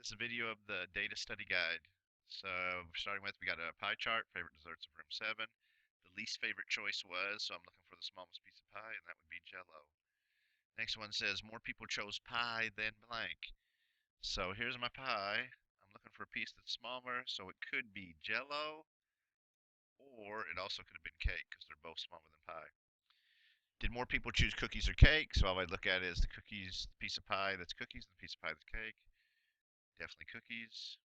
This is a video of the data study guide. So starting with, we got a pie chart, favorite desserts of room 7. The least favorite choice was, so I'm looking for the smallest piece of pie, and that would be Jello. Next one says, more people chose pie than blank. So here's my pie. I'm looking for a piece that's smaller, so it could be Jello, or it also could have been cake, because they're both smaller than pie. Did more people choose cookies or cake? So all I look at is the cookies, the piece of pie that's cookies, and the piece of pie that's cake. Definitely cookies.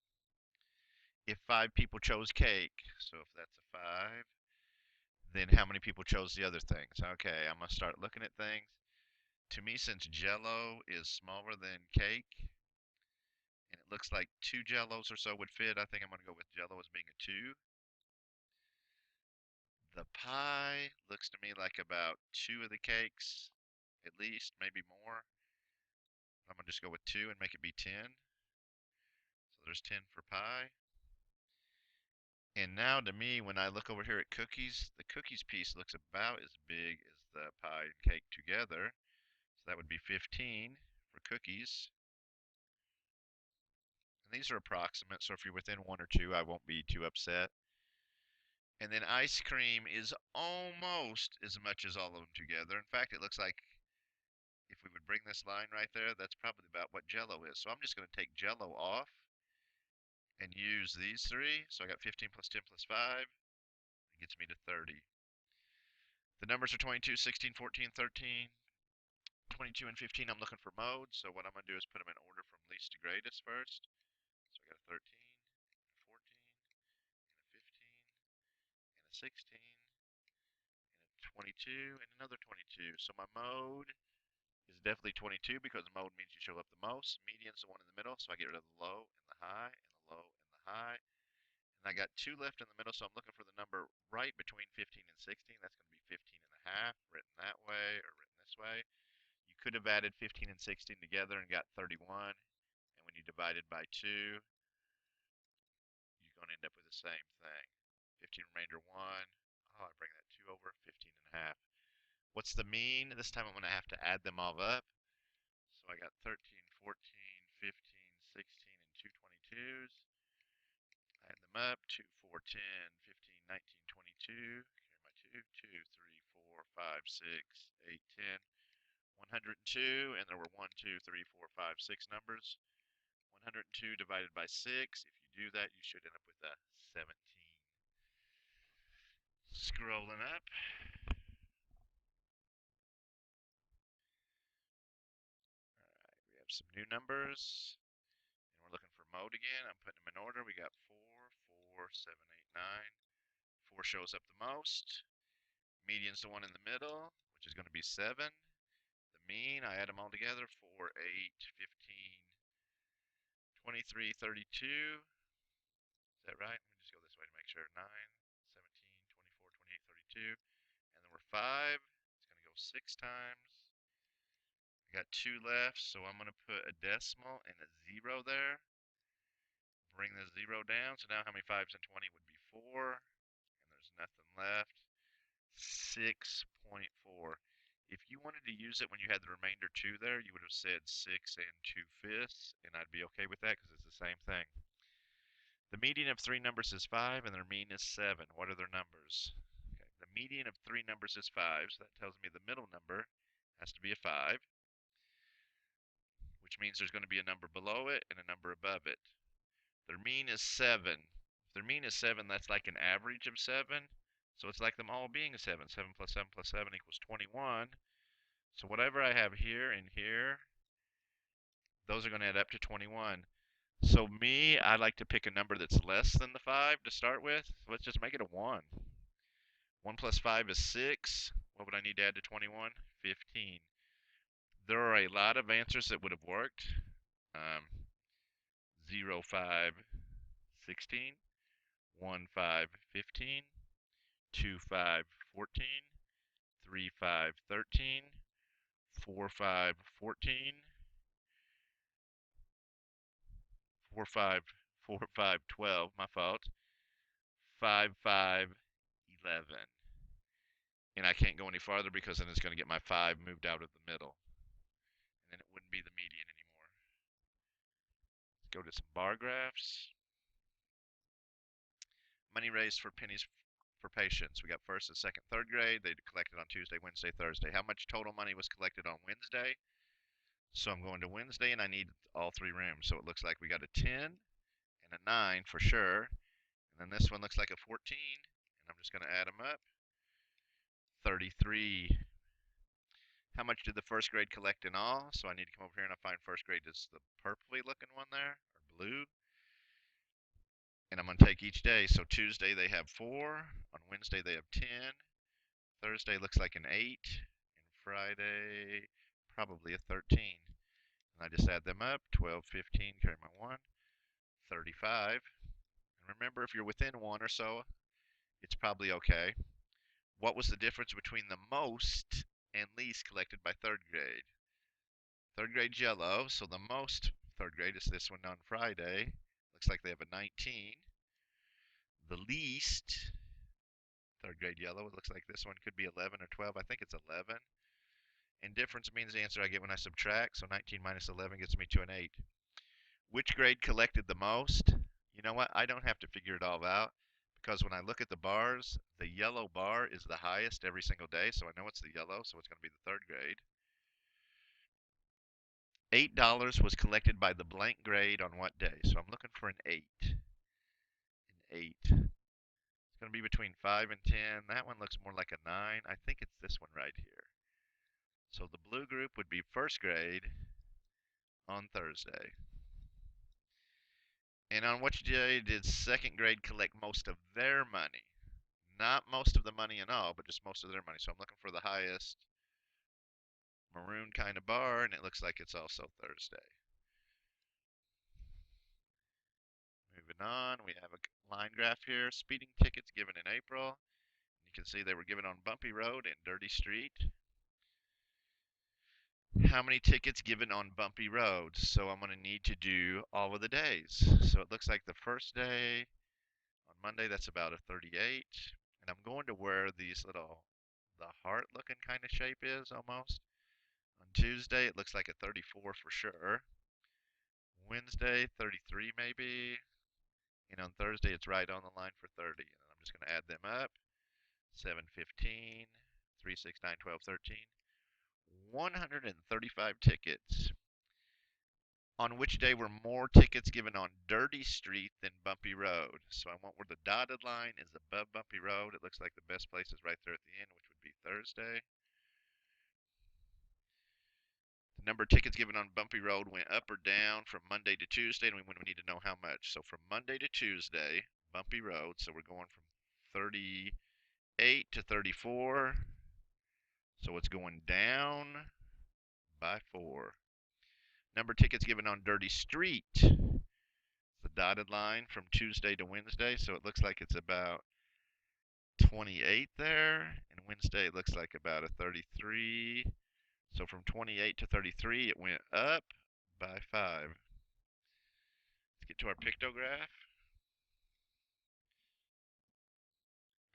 If 5 people chose cake, so if that's a 5, then how many people chose the other things? Okay, I'm going to start looking at things. To me, since Jello is smaller than cake, and it looks like 2 Jellos or so would fit, I think I'm going to go with Jello as being a 2. The pie looks to me like about 2 of the cakes, at least, maybe more. I'm going to just go with 2 and make it be 10. So there's 10 for pie. And now to me, when I look over here at cookies, the cookies piece looks about as big as the pie and cake together. So that would be 15 for cookies. And these are approximate, so if you're within 1 or 2, I won't be too upset. And then ice cream is almost as much as all of them together. In fact, it looks like if we would bring this line right there, that's probably about what Jello is. So I'm just going to take Jello off and use these 3. So I got 15 plus 10 plus 5. It gets me to 30. The numbers are 22, 16, 14, 13, 22, and 15. I'm looking for modes, so what I'm going to do is put them in order from least to greatest first. So I got a 13, and a 14, and a 15, and a 16, and a 22, and another 22. So my mode is definitely 22 because mode means you show up the most. Median's the one in the middle, so I get rid of the low and the high, and the low and the high. And I got 2 left in the middle, so I'm looking for the number right between 15 and 16. That's going to be 15 and a half, written that way or written this way. You could have added 15 and 16 together and got 31. And when you divide it by 2, you're going to end up with the same thing. 15 remainder 1. Oh, I bring that 2 over, 15 and a half. What's the mean? This time I'm going to have to add them all up. So I got 13, 14, 15, 16, and 2 22s. Add them up. 2, 4, 10, 15, 19, 22. Here my 2. 2, 3, 4, 5, 6, 8, 10. 102, and there were 1, 2, 3, 4, 5, 6 numbers. 102 divided by 6. If you do that, you should end up with a 17. Scrolling up. Alright, we have some new numbers. And we're looking for mode again. I'm putting them in order. We got 4, 4, 7, 8, 9. 4 shows up the most. Median's the one in the middle, which is going to be 7. The mean, I add them all together. 4, 8, 15, 23, 32. Is that right? Let me just go this way to make sure. 9, 17, 24, 28, 32. And then we're 5. It's going to go 6 times. I got 2 left, so I'm going to put a decimal and a 0 there. Bring the 0 down. So now how many 5s in 20 would be 4? And there's nothing left. 6.4. If you wanted to use it when you had the remainder 2 there, you would have said 6 and 2/5, and I'd be okay with that because it's the same thing. The median of 3 numbers is 5, and their mean is 7. What are their numbers? Okay, the median of 3 numbers is 5, so that tells me the middle number has to be a 5, which means there's going to be a number below it and a number above it. Their mean is 7. If their mean is 7, that's like an average of 7, so it's like them all being a 7. 7 plus 7 plus 7 equals 21. So whatever I have here and here, those are going to add up to 21. So me, I like to pick a number that's less than the 5 to start with. So let's just make it a 1. 1 plus 5 is 6. What would I need to add to 21? 15. There are a lot of answers that would have worked. 0, 5, 16. 1, 5, 15. 2, 5, 14. 3, 5, 13. 4, 5, 14. 4, 5, 4, 5, 12. My fault. 5, 5, 11. And I can't go any farther because then it's going to get my 5 moved out of the middle. And then it wouldn't be the median anymore. go to some bar graphs. Money raised for pennies for patients. We got first and second, third grade. They collected on Tuesday, Wednesday, Thursday. How much total money was collected on Wednesday? So I'm going to Wednesday and I need all three rooms. So it looks like we got a 10 and a 9 for sure. And then this one looks like a 14. And I'm just going to add them up. 33. How much did the first grade collect in all? So I need to come over here and I find first grade is the purpley looking one there, or blue. And I'm going to take each day. So Tuesday they have 4. On Wednesday they have 10. Thursday looks like an 8. And Friday probably a 13. And I just add them up. 12, 15, carry my 1. 35. And remember, if you're within 1 or so, it's probably okay. What was the difference between the most and least collected by third grade? Third grade's yellow, so the most third grade is this one on Friday. Looks like they have a 19. The least third grade yellow, it looks like this one could be 11 or 12. I think it's 11. And difference means the answer I get when I subtract, so 19 minus 11 gets me to an 8. Which grade collected the most? You know what? I don't have to figure it all out because when I look at the bars, the yellow bar is the highest every single day, so I know it's the yellow, so it's going to be the third grade. $8 was collected by the blank grade on what day? So I'm looking for an 8. An 8. It's going to be between 5 and 10. That one looks more like a 9. I think it's this one right here. So the blue group would be first grade on Thursday. And on which day did second grade collect most of their money? Not most of the money in all, but just most of their money. So I'm looking for the highest maroon kind of bar, and it looks like it's also Thursday. Moving on, we have a line graph here. Speeding tickets given in April. You can see they were given on Bumpy Road and Dirty Street. How many tickets given on Bumpy Road? So I'm going to need to do all of the days. So it looks like the first day on Monday, that's about a 38. And I'm going to where these little, the heart looking kind of shape is almost. On Tuesday, it looks like a 34 for sure. Wednesday, 33 maybe. And on Thursday, it's right on the line for 30. And I'm just going to add them up. 7, 15, 3, 6, 9, 12, 13. 135 tickets. On which day were more tickets given on Dirty Street than Bumpy Road? So I want where the dotted line is above Bumpy Road. It looks like the best place is right there at the end, which would be Thursday. The number of tickets given on Bumpy Road went up or down from Monday to Tuesday, and we need to know how much. So from Monday to Tuesday, Bumpy Road, so we're going from 38 to 34. So it's going down by 4. Number of tickets given on Dirty Street. The dotted line from Tuesday to Wednesday, so it looks like it's about 28 there. And Wednesday it looks like about a 33. So from 28 to 33, it went up by 5. Let's get to our pictograph.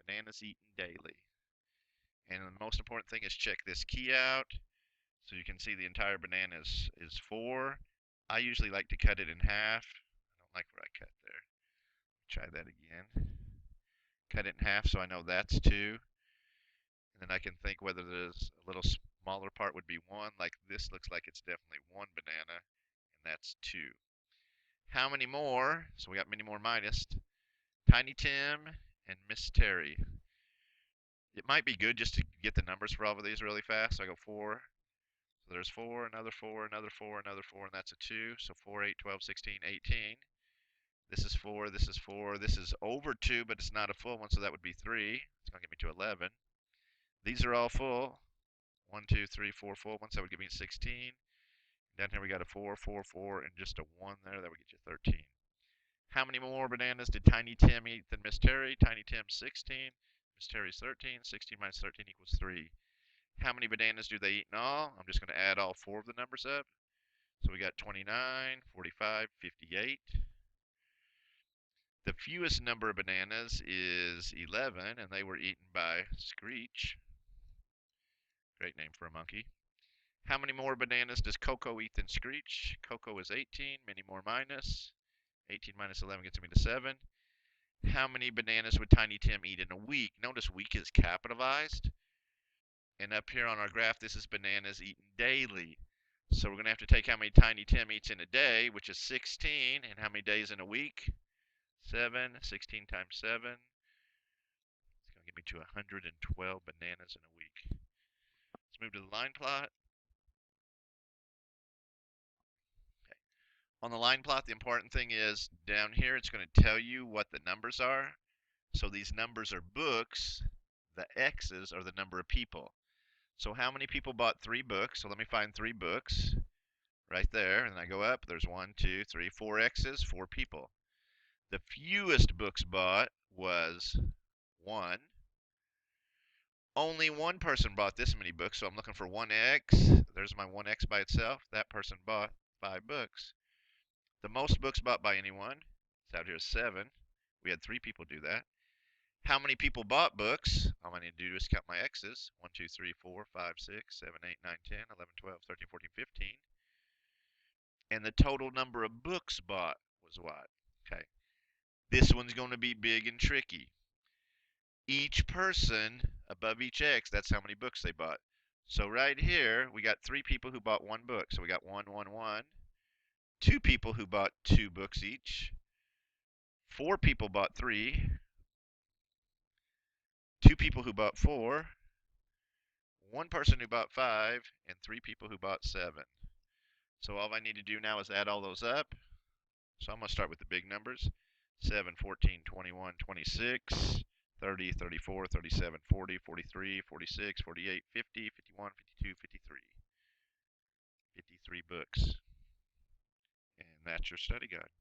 Bananas eaten daily. And the most important thing is check this key out. So you can see the entire banana is 4. I usually like to cut it in half. I don't like where I cut there. Try that again. Cut it in half so I know that's 2. And then I can think whether there's a little smaller part would be 1. Like this looks like it's definitely 1 banana, and that's 2. How many more? So we got many more minus. Tiny Tim and Miss Terry. It might be good just to get the numbers for all of these really fast. So I go 4. So there's 4, another 4, another 4, another 4, and that's a 2. So 4, 8, 12, 16, 18. This is 4, this is 4. This is over 2, but it's not a full one, so that would be 3. It's going to get me to 11. These are all full. 1, 2, 3, 4 full ones. That would give me 16. Down here we got a 4, 4, 4, and just a 1 there. That would get you 13. How many more bananas did Tiny Tim eat than Miss Terry? Tiny Tim 16. Miss Terry's 13. 16 minus 13 equals 3. How many bananas do they eat in all? I'm just going to add all 4 of the numbers up. So we got 29, 45, 58. The fewest number of bananas is 11, and they were eaten by Screech. Great name for a monkey. How many more bananas does Coco eat than Screech? Coco is 18. Many more minus. 18 minus 11 gets me to 7. How many bananas would Tiny Tim eat in a week? Notice week is capitalized. And up here on our graph, this is bananas eaten daily. So we're going to have to take how many Tiny Tim eats in a day, which is 16, and how many days in a week? 7. 16 times 7. It's going to get me to 112 bananas in a week. Let's move to the line plot. Okay. On the line plot, the important thing is down here, it's going to tell you what the numbers are. So these numbers are books. The X's are the number of people. So how many people bought 3 books? So let me find 3 books right there. And I go up. There's 1, 2, 3, 4 X's, 4 people. The fewest books bought was 1. Only one person bought this many books, so I'm looking for 1X. There's my 1X by itself. That person bought 5 books. The most books bought by anyone, it's out here is 7. We had 3 people do that. How many people bought books? All I need to do is count my X's. 1, 2, 3, 4, 5, 6, 7, 8, 9, 10, 11, 12, 13, 14, 15. And the total number of books bought was what? Okay. This one's going to be big and tricky. Each person above each X, that's how many books they bought. So right here, we got 3 people who bought 1 book. So we got 1, 1, 1. 2 people who bought 2 books each. 4 people bought 3. 2 people who bought 4. 1 person who bought 5. And 3 people who bought 7. So all I need to do now is add all those up. So I'm going to start with the big numbers. 7, 14, 21, 26, 30, 34, 37, 40, 43, 46, 48, 50, 51, 52, 53. 53 books. And that's your study guide.